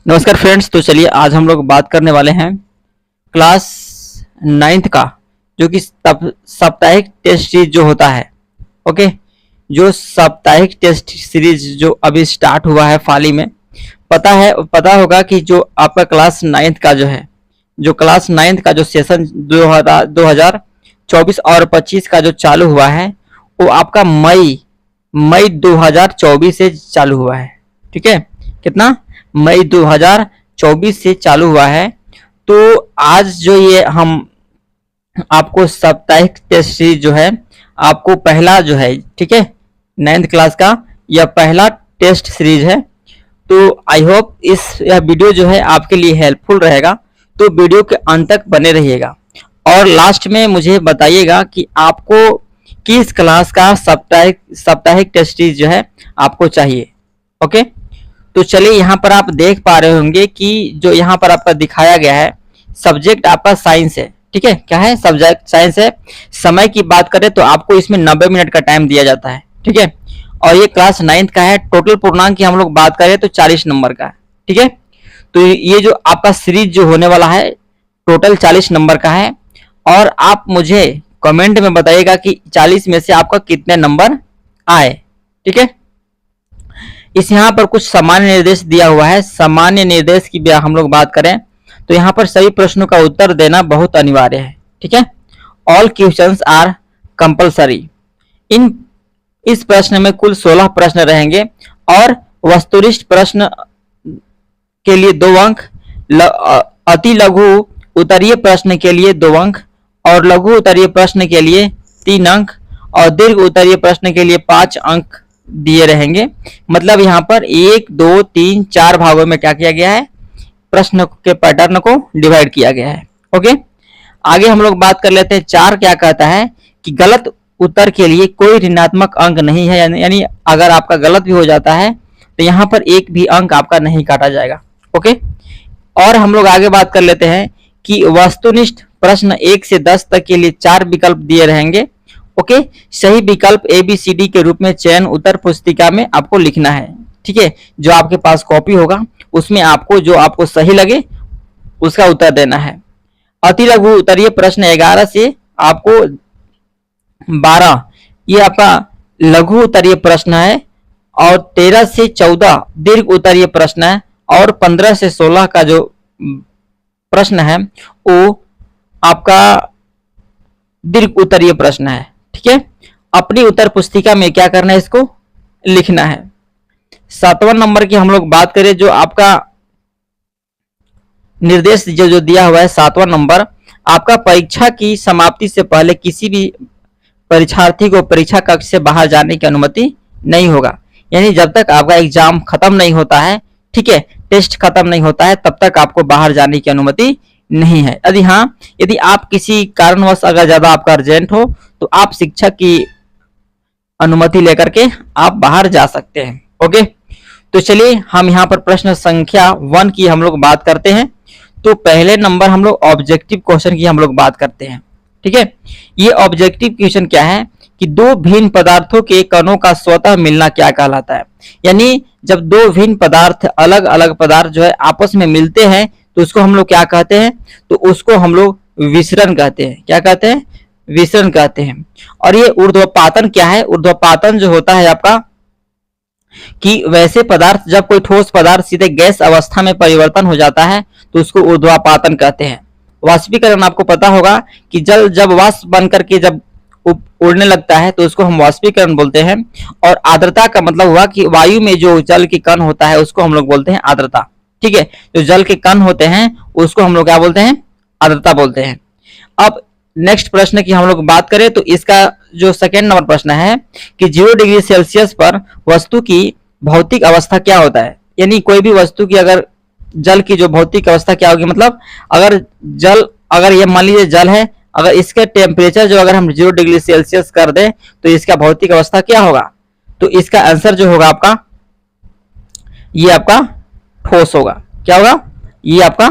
नमस्कार फ्रेंड्स। तो चलिए आज हम लोग बात करने वाले हैं क्लास 9th का, जो कि साप्ताहिक टेस्ट सीरीज जो होता है। ओके, जो साप्ताहिक टेस्ट सीरीज जो अभी स्टार्ट हुआ है फाली में, पता होगा कि जो आपका क्लास 9th का जो है, जो क्लास 9th का जो सेशन 2024 और 25 का जो चालू हुआ है, वो आपका मई 2024 से चालू हुआ है। ठीक है, कितना? मई 2024 से चालू हुआ है। तो आज जो ये हम आपको साप्ताहिक टेस्ट सीरीज जो है, आपको पहला जो है, ठीक है, 9th क्लास का यह पहला टेस्ट सीरीज है। तो आई होप यह वीडियो जो है आपके लिए हेल्पफुल रहेगा। तो वीडियो के अंत तक बने रहिएगा और लास्ट में मुझे बताइएगा कि आपको किस क्लास का साप्ताहिक टेस्ट सीरीज जो है आपको चाहिए। ओके, तो चलिए यहाँ पर आप देख पा रहे होंगे कि जो यहाँ पर आपका दिखाया गया है, सब्जेक्ट आपका साइंस है। ठीक है, क्या है? सब्जेक्ट साइंस है। समय की बात करें तो आपको इसमें 90 मिनट का टाइम दिया जाता है। ठीक है, और ये क्लास 9th का है। टोटल पूर्णांक की हम लोग बात करें तो 40 नंबर का है। ठीक है, तो ये जो आपका सीरीज जो होने वाला है टोटल 40 नंबर का है। और आप मुझे कमेंट में बताइएगा कि 40 में से आपका कितने नंबर आए। ठीक है, इस यहाँ पर कुछ सामान्य निर्देश दिया हुआ है। सामान्य निर्देश की हम लोग बात करें तो यहाँ पर सभी प्रश्नों का उत्तर देना बहुत अनिवार्य है। ठीक है, ऑल क्वेश्चंस आर कंपलसरी। इस प्रश्न में कुल 16 प्रश्न रहेंगे और वस्तुनिष्ठ प्रश्न के लिए 2 अंक, अति लघु उत्तरीय प्रश्न के लिए 2 अंक और लघु उत्तरीय प्रश्न के लिए 3 अंक और दीर्घ उत्तरीय प्रश्न के लिए 5 अंक दिए रहेंगे। मतलब यहाँ पर 1 2 3 4 भागों में क्या किया गया है, प्रश्न के पैटर्न को डिवाइड किया गया है। ओके, आगे हम लोग बात कर लेते हैं। 4 क्या कहता है कि गलत उत्तर के लिए कोई ऋणात्मक अंक नहीं है, यानी अगर आपका गलत भी हो जाता है तो यहाँ पर एक भी अंक आपका नहीं काटा जाएगा। ओके, और हम लोग आगे बात कर लेते हैं कि वस्तुनिष्ठ प्रश्न 1 से 10 तक के लिए 4 विकल्प दिए रहेंगे। ओके, सही विकल्प ABCD के रूप में चयन उत्तर पुस्तिका में आपको लिखना है। ठीक है, जो आपके पास कॉपी होगा उसमें आपको जो आपको सही लगे उसका उत्तर देना है। अति लघु उत्तरीय प्रश्न 11 से आपको 12 ये आपका लघु उत्तरीय प्रश्न है और 13 से 14 दीर्घ उत्तरीय प्रश्न है और 15 से 16 का जो प्रश्न है वो आपका दीर्घ उत्तरीय प्रश्न है। ठीक है, अपनी उत्तर पुस्तिका में क्या करना है, इसको लिखना है। 7वां नंबर की हम लोग बात करें, जो आपका निर्देश जो दिया हुआ है 7वां नंबर, आपका परीक्षा की समाप्ति से पहले किसी भी परीक्षार्थी को परीक्षा कक्ष से बाहर जाने की अनुमति नहीं होगा। यानी जब तक आपका एग्जाम खत्म नहीं होता है, ठीक है, टेस्ट खत्म नहीं होता है, तब तक आपको बाहर जाने की अनुमति नहीं है। यदि आप किसी कारणवश अगर ज्यादा आपका अर्जेंट हो तो आप शिक्षक की अनुमति लेकर के आप बाहर जा सकते हैं। ओके, तो चलिए हम यहाँ पर प्रश्न संख्या 1 की हम लोग बात करते हैं। तो पहले नंबर हम लोग ऑब्जेक्टिव क्वेश्चन की हम लोग बात करते हैं। ठीक है, ये ऑब्जेक्टिव क्वेश्चन क्या है कि 2 भिन्न पदार्थों के कणों का स्वतः मिलना क्या कहलाता है। यानी जब 2 भिन्न पदार्थ, अलग अलग पदार्थ जो है आपस में मिलते हैं तो उसको हम लोग क्या कहते हैं, तो उसको हम लोग विसरण कहते हैं। क्या कहते हैं? विसरण कहते हैं। और ये ऊर्ध्वपातन क्या है? ऊर्ध्वपातन जो होता है आपका कि वैसे पदार्थ, जब कोई ठोस पदार्थ सीधे गैस अवस्था में परिवर्तन हो जाता है तो उसको ऊर्ध्वपातन कहते हैं। वाष्पीकरण आपको पता होगा कि जल जब वाष्प बन करके जब उड़ने लगता है तो उसको हम वाष्पीकरण बोलते हैं। और आर्द्रता का मतलब हुआ कि वायु में जो जल के कण होता है उसको हम लोग बोलते हैं आर्द्रता। ठीक है, जो जल के कण होते हैं उसको हम लोग क्या बोलते हैं? आर्द्रता बोलते हैं। अब नेक्स्ट प्रश्न की हम लोग बात करें तो इसका जो सेकेंड नंबर प्रश्न है कि 0 डिग्री सेल्सियस पर वस्तु की भौतिक अवस्था क्या होता है। यानी कोई भी वस्तु की अगर जल की जो भौतिक अवस्था क्या होगी, मतलब अगर ये मान लीजिए जल है, अगर इसके टेम्परेचर जो अगर हम 0 डिग्री सेल्सियस कर दें तो इसका भौतिक अवस्था क्या होगा, तो इसका आंसर जो होगा आपका, ये आपका ठोस होगा। क्या होगा? ये आपका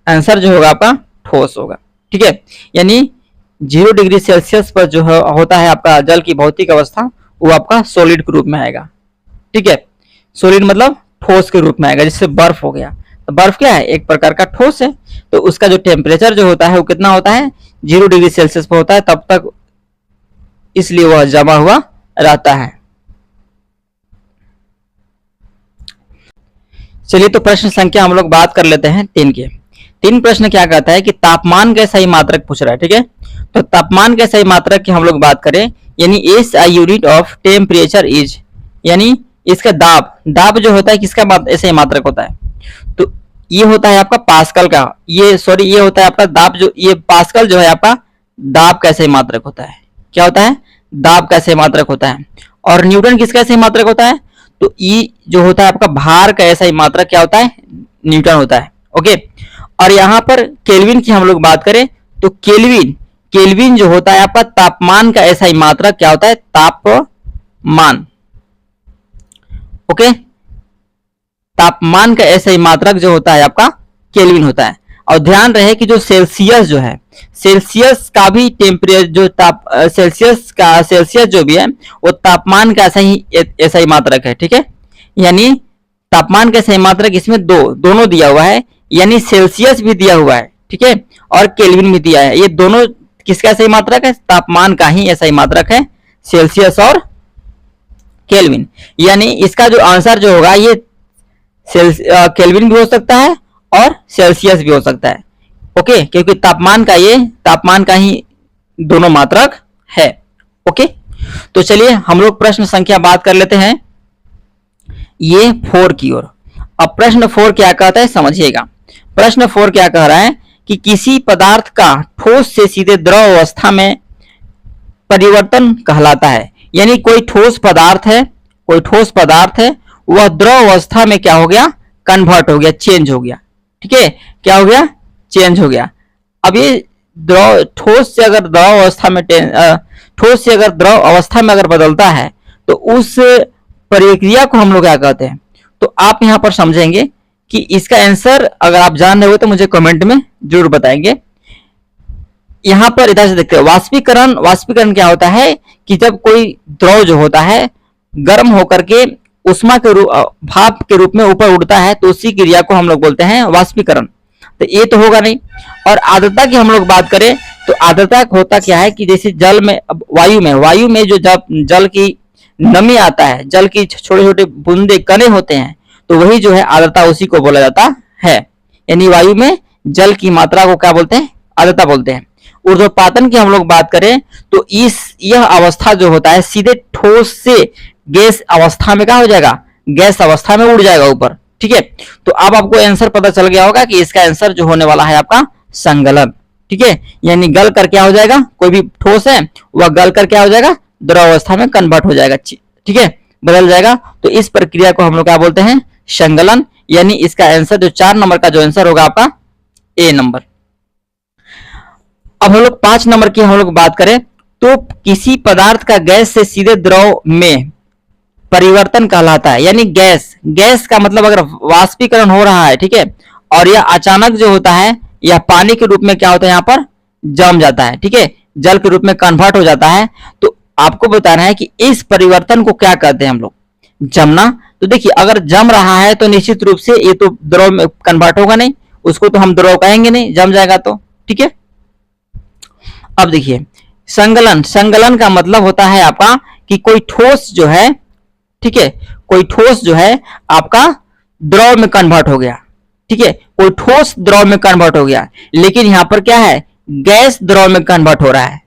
आंसर जो होगा आपका ठोस होगा। ठीक है, यानी 0 डिग्री सेल्सियस पर जो होता है आपका जल की भौतिक अवस्था, वो आपका सॉलिड के रूप में आएगा। ठीक है, सॉलिड मतलब ठोस के रूप में आएगा, जिससे बर्फ हो गया। बर्फ क्या है, एक प्रकार का ठोस है, तो उसका जो टेम्परेचर जो होता है वो कितना होता है, 0 डिग्री सेल्सियस पर होता है तब तक, इसलिए वह जमा हुआ रहता है। चलिए तो प्रश्न संख्या हम लोग बात कर लेते हैं 3 के। 3 प्रश्न क्या कहता है कि तापमान का सही मात्रक पूछ रहा है, ठीक है। तो तापमान के सही मात्रक की हम लोग बात करें, यानी SI unit of temperature is, यानी इसका दाब जो होता है किसका सही मात्रक होता है, तो ये होता है आपका पास्कल का, ये होता है आपका दाब, जो ये पास्कल जो है आपका दाब का सही मात्रक होता है। क्या होता है, दाब का सही मात्रक होता है। और न्यूटन किसका सही मात्रक होता है, तो ई जो होता है आपका भार का ऐसा ही मात्रक क्या होता है, न्यूटन होता है। ओके, और यहां पर केल्विन की हम लोग बात करें तो केल्विन जो होता है आपका तापमान का ऐसा ही मात्रक क्या होता है, तापमान। ओके, तापमान का ऐसा ही मात्रक जो होता है आपका केल्विन होता है। और ध्यान रहे कि जो सेल्सियस जो है, सेल्सियस का भी टेम्परेचर जो सेल्सियस जो भी है वो तापमान का ऐसा ही मात्रक है, ठीक है। यानी तापमान का सही मात्रक इसमें दोनों दिया हुआ है, यानी सेल्सियस भी दिया हुआ है, ठीक है, और केल्विन भी दिया है। ये दोनों किसका सही मात्रक है, तापमान का ही ऐसा ही मात्रक है, सेल्सियस और केल्विन। यानी इसका जो आंसर जो होगा ये केल्विन भी हो सकता है और सेल्सियस भी हो सकता है। ओके, क्योंकि तापमान का ही दोनों मात्रक है। ओके, तो चलिए हम लोग प्रश्न संख्या बात कर लेते हैं ये 4 की ओर। अब प्रश्न 4 क्या कहता है समझिएगा। प्रश्न 4 क्या कह रहा है कि किसी पदार्थ का ठोस से सीधे द्रव अवस्था में परिवर्तन कहलाता है। यानी कोई ठोस पदार्थ है, वह द्रव अवस्था में क्या हो गया, कन्वर्ट हो गया, चेंज हो गया, ठीक है। क्या हो गया, चेंज हो गया। अब ये ठोस से अगर द्रव अवस्था में अगर बदलता है तो उस प्रक्रिया को हम लोग क्या कहते हैं। तो आप यहां पर समझेंगे कि इसका आंसर अगर आप जान रहे हो तो मुझे कमेंट में जरूर बताएंगे। यहां पर इधर से देखते हैं वाष्पीकरण क्या होता है कि जब कोई द्रव जो होता है गर्म होकर के उष्मा के रूप भाप के रूप में ऊपर उड़ता है तो उसी क्रिया को हम लोग बोलते हैं वाष्पीकरण। तो ये तो होगा नहीं। और आर्द्रता की हम लोग बात करें तो आर्द्रता होता क्या है कि जैसे जल में, अब वायु में जो जल की नमी आता है, जल की छोटे छोटे बूंदे कणे होते हैं, तो वही जो है आर्द्रता, उसी को बोला जाता है। यानी वायु में जल की मात्रा को क्या बोलते हैं, आर्द्रता बोलते हैं। ऊर्ध्वपातन की हम लोग बात करें तो यह अवस्था जो होता है सीधे ठोस से गैस अवस्था में क्या हो जाएगा, गैस अवस्था में उड़ जाएगा ऊपर, ठीक है। तो अब आपको आंसर पता चल गया होगा कि इसका आंसर जो होने वाला है आपका संगलन, ठीक है। यानी गल कर क्या हो जाएगा, कोई भी ठोस है वह गल कर क्या हो जाएगा, द्रव अवस्था में कन्वर्ट हो जाएगा, ठीक है, बदल जाएगा। तो इस प्रक्रिया को हम लोग क्या बोलते हैं, संगलन। यानी इसका आंसर जो 4 नंबर का जो आंसर होगा आपका ए नंबर। अब हम लोग 5 नंबर की हम लोग बात करें तो किसी पदार्थ का गैस से सीधे द्रव में परिवर्तन कहलाता है। यानी गैस का मतलब अगर वाष्पीकरण हो रहा है, ठीक है, और यह अचानक जो होता है यह पानी के रूप में क्या होता है, यहाँ पर जम जाता है, ठीक है, जल के रूप में कन्वर्ट हो जाता है। तो आपको बताना है कि इस परिवर्तन को क्या कहते हैं हम लोग, जमना। तो देखिए अगर जम रहा है तो निश्चित रूप से ये तो द्रव में कन्वर्ट होगा नहीं, उसको तो हम द्रव कहेंगे नहीं, जम जाएगा तो, ठीक है। अब देखिए संगलन का मतलब होता है आपका कि कोई ठोस जो है, ठीक है, कोई ठोस जो है आपका द्रव में कन्वर्ट हो गया, ठीक है, कोई ठोस द्रव में कन्वर्ट हो गया। लेकिन यहां पर क्या है, गैस द्रव में कन्वर्ट हो रहा है,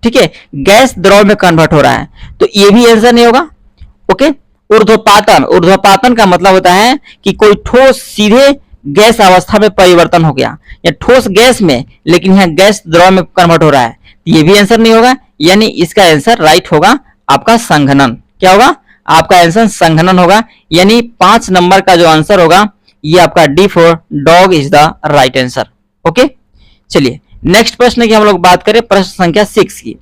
ठीक है, गैस द्रव में कन्वर्ट हो रहा है, तो ये भी आंसर नहीं होगा। ओके, ऊर्ध्वपातन का मतलब होता है कि कोई ठोस सीधे गैस अवस्था में परिवर्तन हो गया, या ठोस गैस में, लेकिन यहाँ गैस द्रव में कन्वर्ट हो रहा है, ये भी आंसर नहीं होगा। यानी इसका आंसर राइट होगा आपका संघनन। क्या होगा, आपका आंसर संघनन होगा। यानी 5 नंबर का जो आंसर होगा ये आपका D for dog is the right answer. Okay, चलिए नेक्स्ट प्रश्न की हम लोग बात करें, प्रश्न संख्या 6 की।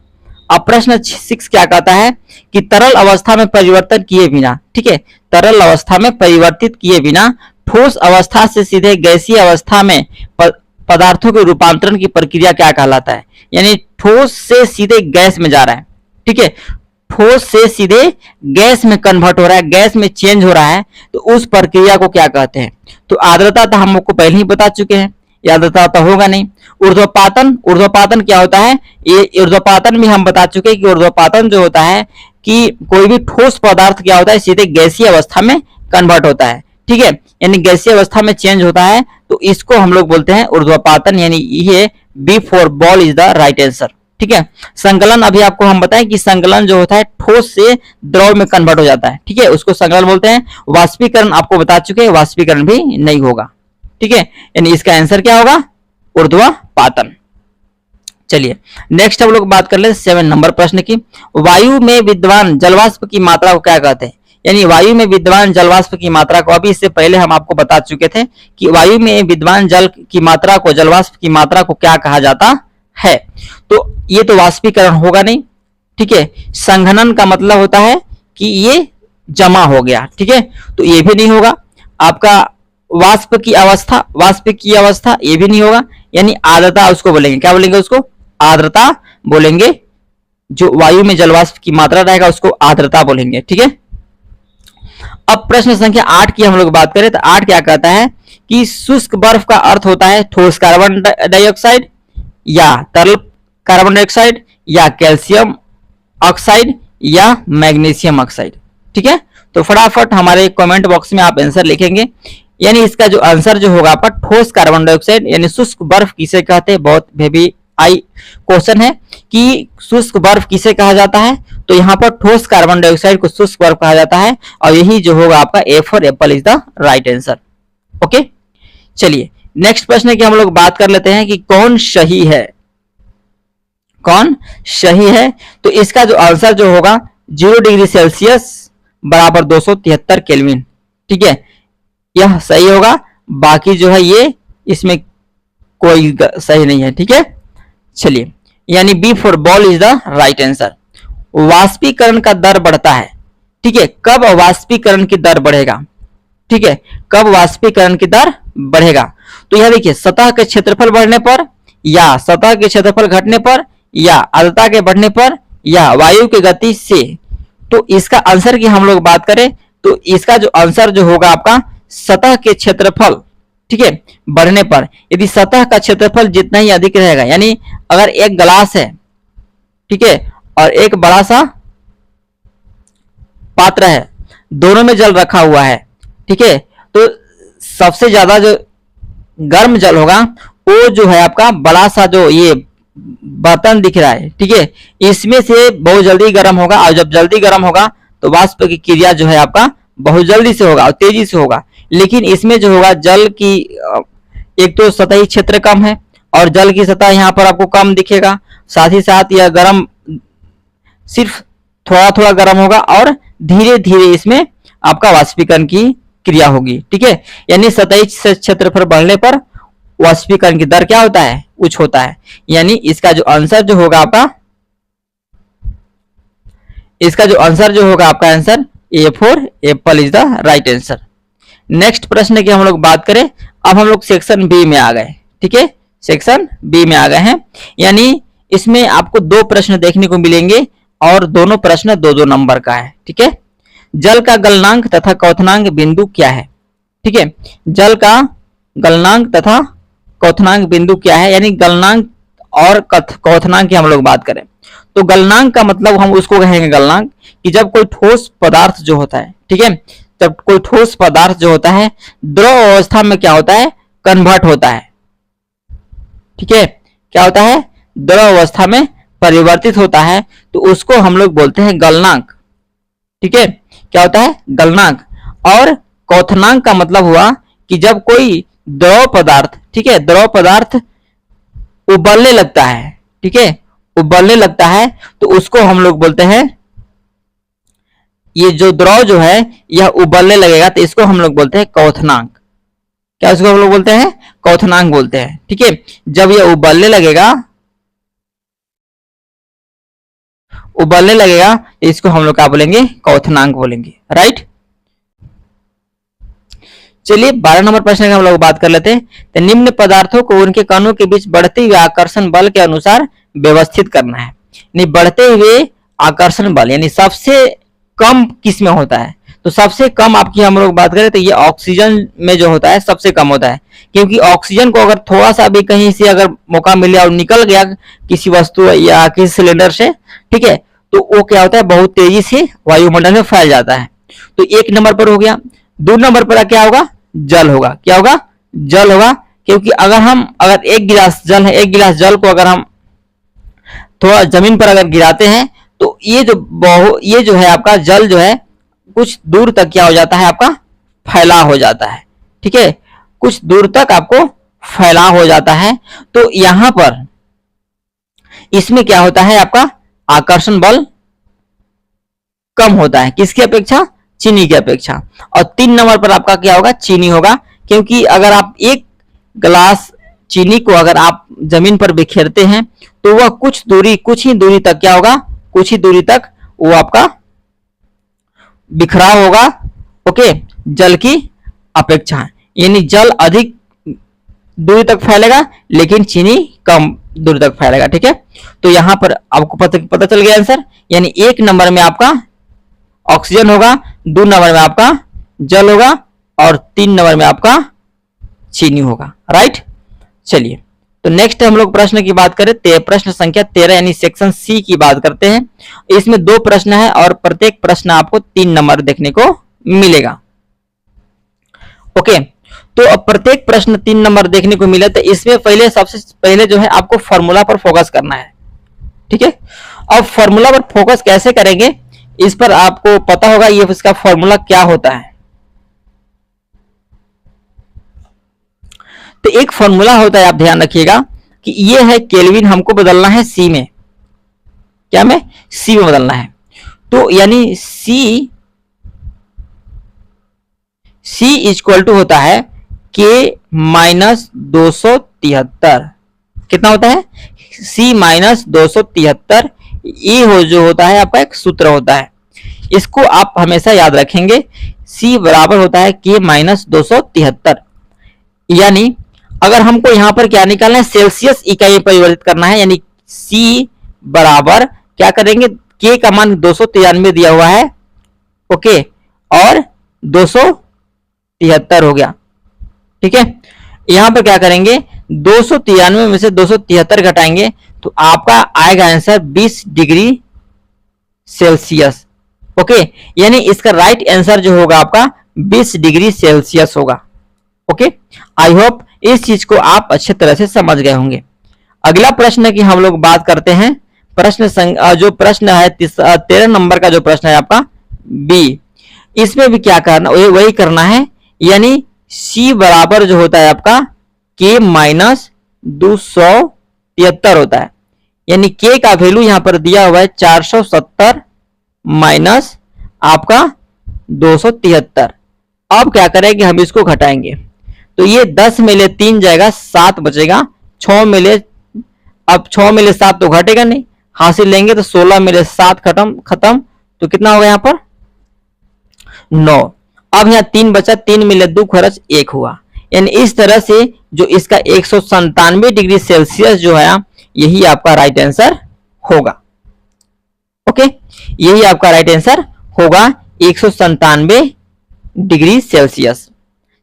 अब प्रश्न 6 क्या कहता है कि तरल अवस्था में परिवर्तन किए बिना, ठीक है, तरल अवस्था में परिवर्तित किए बिना ठोस अवस्था से सीधे गैसीय अवस्था में पदार्थों के रूपांतरण की प्रक्रिया क्या कहलाता है। यानी ठोस से सीधे गैस में जा रहा है, ठीक है, ठोस से सीधे गैस में कन्वर्ट हो रहा है, गैस में चेंज हो रहा है, तो उस प्रक्रिया को क्या कहते हैं? तो आर्द्रता तो हम आपको पहले ही बता चुके हैं, आर्द्रता तो होगा नहीं। ऊर्ध्वपातन, ऊर्ध्वपातन क्या होता है? ये ऊर्ध्वपातन भी हम बता चुके हैं कि ऊर्ध्वपातन जो होता है कि कोई भी ठोस पदार्थ क्या होता है, सीधे गैसीय अवस्था में कन्वर्ट होता है, ठीक है, यानी गैसीय अवस्था में चेंज होता है, तो इसको हम लोग बोलते हैं ऊर्ध्वपातन, यानी ये B for ball is the right answer, ठीक है। संकलन अभी आपको हम बताएं कि संकलन जो होता है ठोस से द्रव में कन्वर्ट हो जाता है, ठीक है, उसको संकलन बोलते हैं। वाष्पीकरण आपको बता चुके हैं, वाष्पीकरण भी नहीं होगा, ठीक है, यानी इसका आंसर क्या होगा? ऊर्ध्वपातन। चलिए नेक्स्ट हम लोग बात कर ले 7 नंबर प्रश्न की। वायु में विद्यमान जलवाष्प की मात्रा को क्या कहते हैं? यानी वायु में विद्यमान जलवाष्प की मात्रा को, अभी इससे पहले हम आपको बता चुके थे कि वायु में विद्यमान जल की मात्रा को, जलवाष्प की मात्रा को क्या कहा जाता है? तो ये तो वाष्पीकरण होगा नहीं, ठीक है। संघनन का मतलब होता है कि ये जमा हो गया, ठीक है, तो ये भी नहीं होगा। आपका वाष्प की अवस्था, वाष्प की अवस्था, ये भी नहीं होगा, यानी आर्द्रता उसको बोलेंगे, क्या बोलेंगे उसको? आर्द्रता बोलेंगे। जो वायु में जलवाष्प की मात्रा रहेगा उसको आर्द्रता बोलेंगे, ठीक है। अब प्रश्न संख्या 8 की हम लोग बात करें तो 8 क्या कहता है कि शुष्क बर्फ का अर्थ होता है ठोस कार्बन डाइऑक्साइड या तरल कार्बन डाइऑक्साइड या कैल्शियम ऑक्साइड या मैग्नीशियम ऑक्साइड, ठीक है। तो फटाफट हमारे कमेंट बॉक्स में आप आंसर लिखेंगे, यानी इसका जो आंसर जो होगा आपका ठोस कार्बन डाइऑक्साइड, यानी शुष्क बर्फ किसे कहते हैं? बहुत हेवी आई क्वेश्चन है कि शुष्क बर्फ किसे कहा जाता है, तो यहाँ पर ठोस कार्बन डाइऑक्साइड को शुष्क बर्फ कहा जाता है, और यही जो होगा आपका A for Apple is the right answer. Okay, चलिए नेक्स्ट प्रश्न की हम लोग बात कर लेते हैं कि कौन सही है, कौन सही है? तो इसका जो आंसर जो होगा 0 डिग्री सेल्सियस बराबर 273 केल्विन, ठीक है, यह सही होगा। बाकी जो है ये इसमें कोई सही नहीं है, ठीक है। चलिए, यानी B for ball is the right answer. वाष्पीकरण का दर बढ़ता है, ठीक है, कब वाष्पीकरण की दर बढ़ेगा? ठीक है, कब वाष्पीकरण की दर बढ़ेगा? तो यह देखिए, सतह के क्षेत्रफल बढ़ने पर, या सतह के क्षेत्रफल घटने पर, या आर्द्रता के बढ़ने पर, या वायु की गति से। तो इसका आंसर की हम लोग बात करें तो इसका जो आंसर जो होगा आपका सतह के क्षेत्रफल, ठीक है, बढ़ने पर। यदि सतह का क्षेत्रफल जितना ही अधिक रहेगा, यानी अगर एक गिलास है, ठीक है, और एक बड़ा सा पात्र है, दोनों में जल रखा हुआ है, ठीक है, तो सबसे ज्यादा जो गर्म जल होगा वो जो है आपका बड़ा सा जो ये बर्तन दिख रहा है, ठीक है, इसमें से बहुत जल्दी गर्म होगा, और जब जल्दी गर्म होगा तो वाष्प की क्रिया जो है आपका बहुत जल्दी से होगा और तेजी से होगा। लेकिन इसमें जो होगा जल की एक तो सतही क्षेत्र कम है, और जल की सतह यहाँ पर आपको कम दिखेगा, साथ ही साथ यह गर्म सिर्फ थोड़ा थोड़ा गर्म होगा, और धीरे धीरे इसमें आपका वाष्पीकरण की क्रिया होगी, ठीक है। यानी सतही क्षेत्रफल बढ़ने पर वाष्पीकरण की दर क्या होता है? उच्च होता है। यानी इसका जो आंसर जो होगा आपका, इसका जो आंसर जो होगा आपका answer A for Apple is the right answer. Next प्रश्न की हम लोग बात करें, अब हम लोग सेक्शन बी में आ गए, ठीक है, सेक्शन बी में आ गए हैं। यानी इसमें आपको 2 प्रश्न देखने को मिलेंगे, और दोनों प्रश्न 2-2 नंबर का है, ठीक है। जल का गलनांक तथा क्वथनांक बिंदु क्या है? ठीक है, जल का गलनांक तथा क्वथनांक बिंदु क्या है? यानी गलनांक और क्वथनांक की हम लोग बात करें तो गलनांक का मतलब हम उसको कहेंगे गलनांक कि जब कोई ठोस पदार्थ जो होता है, ठीक है, जब कोई ठोस पदार्थ जो होता है द्रव अवस्था में क्या होता है? कन्वर्ट होता है, ठीक है, क्या होता है? द्रव अवस्था में परिवर्तित होता है, तो उसको हम लोग बोलते हैं गलनांक, ठीक है, क्या होता है? गलनांक। और क्वथनांक का मतलब हुआ कि जब कोई द्रव पदार्थ, ठीक है, द्रव पदार्थ उबलने लगता है, ठीक है, उबलने लगता है, तो उसको हम लोग बोलते हैं, ये जो द्रव जो है यह उबलने लगेगा, तो इसको हम लोग बोलते हैं क्वथनांक। क्या इसको हम लोग बोलते हैं? क्वथनांक बोलते हैं, ठीक है। जब यह उबलने लगेगा, उबलने लगेगा, इसको हम लोग क्या बोलेंगे? क्वथनांक बोलेंगे, राइट। चलिए 12 नंबर प्रश्न की हम लोग बात कर लेते हैं। तो निम्न पदार्थों को उनके कणों के बीच बढ़ते हुए आकर्षण बल के अनुसार व्यवस्थित करना है। नहीं, बढ़ते हुए आकर्षण बल यानी सबसे कम किस में होता है? तो सबसे कम आपकी हम लोग बात करें तो ये ऑक्सीजन में जो होता है सबसे कम होता है, क्योंकि ऑक्सीजन को अगर थोड़ा सा भी कहीं से अगर मौका मिले और निकल गया किसी वस्तु या किसी सिलेंडर से, ठीक है, तो वो क्या होता है, बहुत तेजी से वायुमंडल में फैल जाता है। तो एक नंबर पर हो गया। दो नंबर पर क्या होगा? जल होगा। क्या होगा? जल होगा, क्योंकि अगर एक गिलास जल है, एक गिलास जल को अगर हम थोड़ा जमीन पर अगर गिराते हैं तो ये जो है आपका जल जो है कुछ दूर तक क्या हो जाता है, आपका फैलाव हो जाता है। ठीक है, कुछ दूर तक आपको फैलाव हो जाता है। तो यहां पर इसमें क्या होता है, आपका आकर्षण बल कम होता है। किसकी अपेक्षा? चीनी की अपेक्षा। और 3 नंबर पर आपका क्या होगा? चीनी होगा, क्योंकि अगर आप एक गिलास चीनी को अगर आप जमीन पर बिखेरते हैं तो वह कुछ ही दूरी तक क्या होगा, कुछ ही दूरी तक वो आपका बिखराव होगा। ओके, जल की अपेक्षा, यानी जल अधिक दूरी तक फैलेगा लेकिन चीनी कम दूरी तक फैलेगा। ठीक है, तो यहां पर आपको पता चल गया आंसर। यानी 1 नंबर में आपका ऑक्सीजन होगा, 2 नंबर में आपका जल होगा और 3 नंबर में आपका चीनी होगा। राइट, चलिए तो नेक्स्ट हम लोग प्रश्न की बात करें, प्रश्न संख्या 13 यानी सेक्शन सी की बात करते हैं। इसमें 2 प्रश्न है और प्रत्येक प्रश्न आपको 3 नंबर देखने को मिलेगा। ओके, तो अब प्रत्येक प्रश्न 3 नंबर देखने को मिले, तो इसमें सबसे पहले जो है आपको फॉर्मूला पर फोकस करना है। ठीक है, अब फॉर्मूला पर फोकस कैसे करेंगे इस पर आपको पता होगा, ये इसका फॉर्मूला क्या होता है। तो एक फॉर्मूला होता है, आप ध्यान रखिएगा कि ये है केल्विन, हमको बदलना है सी में। क्या में? सी में बदलना है। तो यानी सी इक्वल टू होता है के माइनस 273। कितना होता है? सी माइनस 273। ये जो होता है आपका एक सूत्र होता है, इसको आप हमेशा याद रखेंगे। सी बराबर होता है के माइनस 273। यानी अगर हमको यहां पर क्या निकालना है, सेल्सियस इकाई में परिवर्तित करना है, यानी सी बराबर क्या करेंगे, के का मान 293 दिया हुआ है। ओके, और 273 हो गया। ठीक है, यहां पर क्या करेंगे, 293 में से 273 घटाएंगे तो आपका आएगा आंसर 20 डिग्री सेल्सियस। ओके, यानी इसका राइट आंसर जो होगा आपका 20 डिग्री सेल्सियस होगा। ओके, आई होप इस चीज को आप अच्छे तरह से समझ गए होंगे। अगला प्रश्न की हम लोग बात करते हैं, जो प्रश्न है 13 नंबर का जो प्रश्न है आपका बी, इसमें भी क्या करना, वही करना है। यानी सी बराबर जो होता है आपका के माइनस 273 होता है, यानी के का वैल्यू यहां पर दिया हुआ है 470 माइनस आपका 273। अब क्या करेंगे, हम इसको घटाएंगे तो ये 10 में ले 3 जाएगा, 7 बचेगा। 6 में ले, अब 6 में ले 7 तो घटेगा नहीं, हासिल लेंगे तो 16 में ले 7 खत्म, तो कितना होगा यहाँ पर 9। अब यहाँ 3 बचा, 3 में ले 2 खर्च 1 हुआ। यानी इस तरह से जो इसका 197 डिग्री सेल्सियस जो है, यही आपका राइट आंसर होगा। ओके, यही आपका राइट आंसर होगा 197 डिग्री सेल्सियस।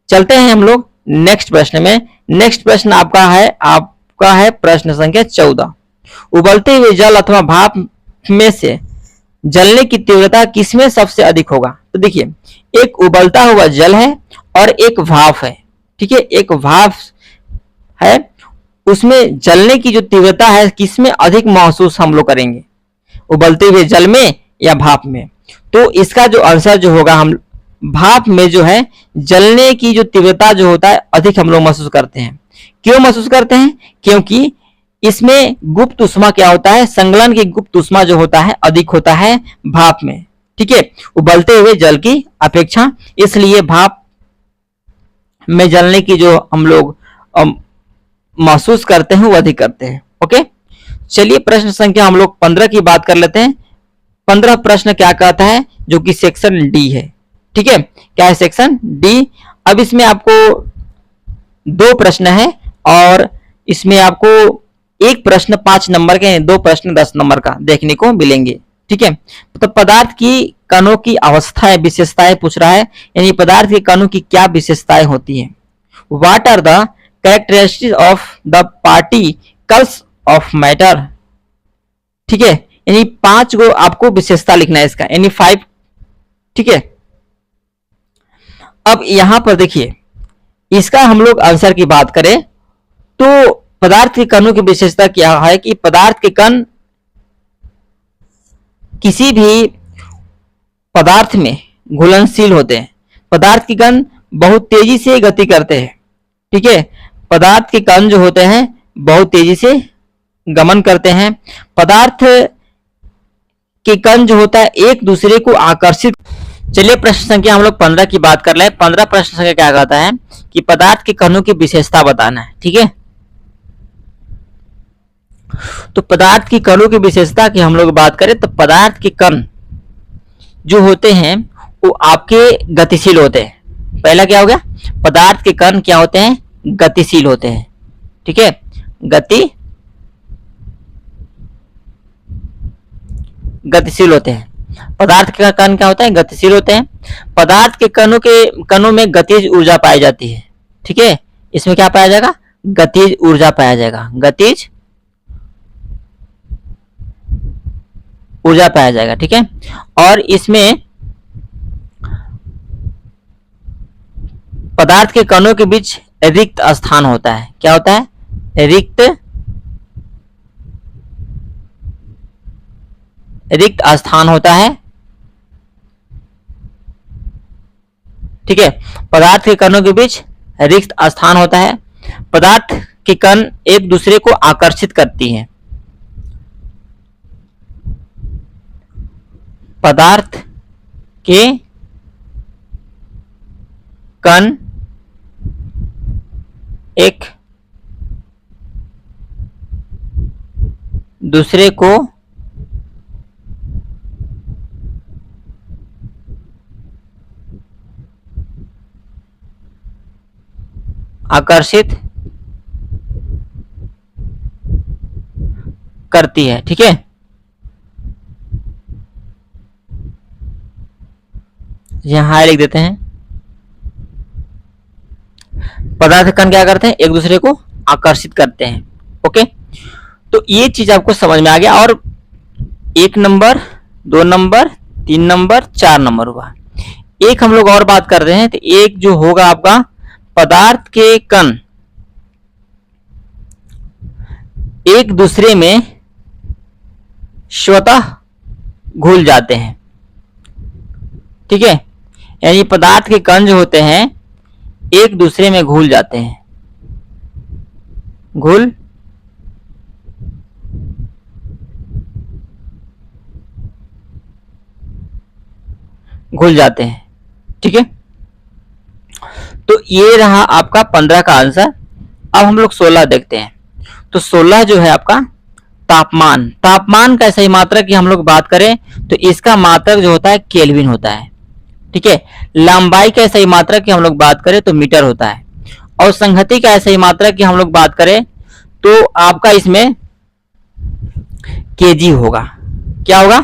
चलते हैं हम लोग नेक्स्ट प्रश्न में। नेक्स्ट प्रश्न आपका है प्रश्न संख्या 14। उबलते हुए जल अथवा भाप में से जलने की तीव्रता किसमें सबसे अधिक होगा? तो देखिए, एक उबलता हुआ जल है और एक भाप है। ठीक है, एक भाप है, उसमें जलने की जो तीव्रता है किसमें अधिक महसूस हम लोग करेंगे, उबलते हुए जल में या भाप में? तो इसका जो आंसर जो होगा, हम भाप में जो है जलने की जो तीव्रता जो होता है अधिक हम लोग महसूस करते हैं। क्यों महसूस करते हैं? क्योंकि इसमें गुप्त उष्मा क्या होता है, संगलन की गुप्त उष्मा जो होता है अधिक होता है भाप में। ठीक है, उबलते हुए जल की अपेक्षा, इसलिए भाप में जलने की जो हम लोग महसूस करते हैं वो अधिक करते हैं। ओके, चलिए प्रश्न संख्या हम लोग 15 की बात कर लेते हैं। 15 प्रश्न क्या कहता है, जो कि सेक्शन डी है। ठीक है, क्या है सेक्शन डी। अब इसमें आपको 2 प्रश्न है और इसमें आपको एक प्रश्न 5 नंबर के, 2 प्रश्न 10 नंबर का देखने को मिलेंगे। ठीक है। तो पदार्थ की कणों की अवस्थाएं विशेषताएं पूछ रहा है, यानी पदार्थ के कणों की क्या विशेषताएं होती हैं। What are the characteristics of the particles of matter, ठीक है, यानी 5 गो आपको विशेषता लिखना है इसका, यानी 5, ठीक है। अब यहां पर देखिए, इसका हम लोग आंसर की बात करें तो पदार्थ के कणों की विशेषता क्या है कि पदार्थ के कण किसी भी पदार्थ में घुलनशील होते हैं। पदार्थ के कण बहुत तेजी से गति करते हैं, ठीक है। पदार्थ के कण जो होते हैं बहुत तेजी से गमन करते हैं। पदार्थ के कण जो होता है एक दूसरे को आकर्षित। चलिए प्रश्न संख्या हम लोग 15 की बात कर ले। 15 प्रश्न संख्या क्या कहता है कि पदार्थ के कणों की विशेषता बताना है, ठीक है। तो पदार्थ की कणों की विशेषता की हम लोग बात करें तो पदार्थ के कण जो होते हैं वो आपके गतिशील होते हैं। पहला क्या हो गया, पदार्थ के कण क्या होते हैं, गतिशील होते हैं, ठीक है। गतिशील होते हैं। पदार्थ के कण क्या होता है, गतिशील होते हैं। पदार्थ के कणों में गतिज ऊर्जा पाई जाती है, ठीक है। इसमें क्या पाया जाएगा, गतिज ऊर्जा पाया जाएगा, गतिज ऊर्जा पाया जाएगा, ठीक है। और इसमें पदार्थ के कणों के बीच रिक्त स्थान होता है। क्या होता है, रिक्त स्थान होता है, ठीक है। पदार्थ के कणों के बीच रिक्त स्थान होता है। पदार्थ के कण एक दूसरे को आकर्षित करती हैं। पदार्थ के कण एक दूसरे को आकर्षित करती है, ठीक है। यहां हाई लिख देते हैं। पदार्थ कण क्या करते हैं, एक दूसरे को आकर्षित करते हैं, ओके। तो ये चीज आपको समझ में आ गया। और 1 नंबर, 2 नंबर, 3 नंबर, 4 नंबर हुआ। एक हम लोग और बात कर रहे हैं, तो एक जो होगा आपका पदार्थ के कण एक दूसरे में स्वतः घुल जाते हैं, ठीक है। यानी पदार्थ के कण जो होते हैं एक दूसरे में घुल जाते हैं, घुल जाते हैं, ठीक है। तो ये रहा आपका 15 का आंसर। अब हम लोग 16 देखते हैं। तो 16 जो है आपका तापमान। तापमान का सही मात्रक की हम लोग बात करें तो इसका मात्रक जो होता है केल्विन होता है, ठीक है। लंबाई का सही मात्रक की हम लोग बात करें तो मीटर होता है। और संहति का सही मात्रक की हम लोग बात करें तो आपका इसमें केजी होगा। क्या होगा,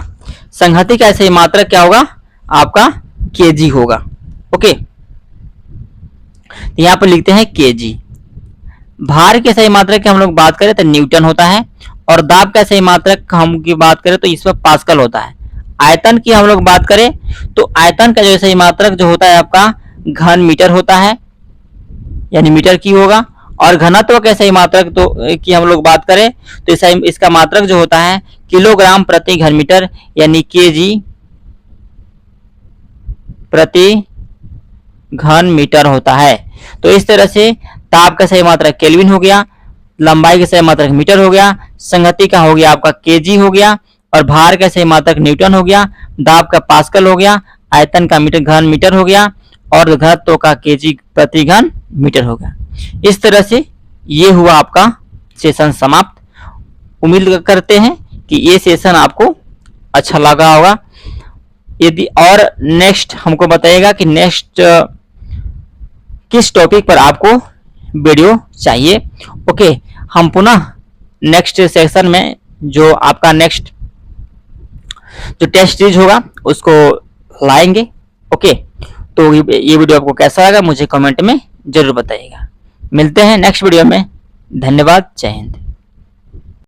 संहति का सही मात्रक क्या होगा आपका, केजी होगा, ओके। यहां पर लिखते हैं केजी। भार के सही मात्रक की हम लोग बात करें तो न्यूटन होता है। और दाब का सही मात्रक हम की बात करें तो इसमें पास्कल होता है। आयतन की हम लोग बात करें तो आयतन का जो सही मात्रक जो होता है आपका घन मीटर होता है, यानी मीटर की होगा। और घनत्व के सही मात्रक तो की हम लोग बात करें तो इसका मात्रक जो होता है किलोग्राम प्रति घन मीटर, यानी केजी प्रति घन मीटर होता है। तो इस तरह से ताप का सही मात्रक केल्विन हो गया, लंबाई का सही मात्रक मीटर हो गया, संगति का हो गया आपका केजी हो गया, और भार का सही मात्रक न्यूटन हो गया, दाब का पास्कल हो गया, आयतन का मीटर घन मीटर हो गया, और घनत्व का केजी प्रति घन मीटर हो गया। इस तरह से ये हुआ आपका सेशन समाप्त। उम्मीद करते हैं कि ये सेशन आपको अच्छा लगा होगा। यदि और नेक्स्ट हमको बताइएगा कि नेक्स्ट किस टॉपिक पर आपको वीडियो चाहिए, ओके। हम पुनः नेक्स्ट सेशन में जो आपका नेक्स्ट जो टेस्ट सीरीज होगा उसको लाएंगे। ओके, तो ये वीडियो आपको कैसा लगा मुझे कमेंट में जरूर बताइएगा। मिलते हैं नेक्स्ट वीडियो में। धन्यवाद, जय हिंद।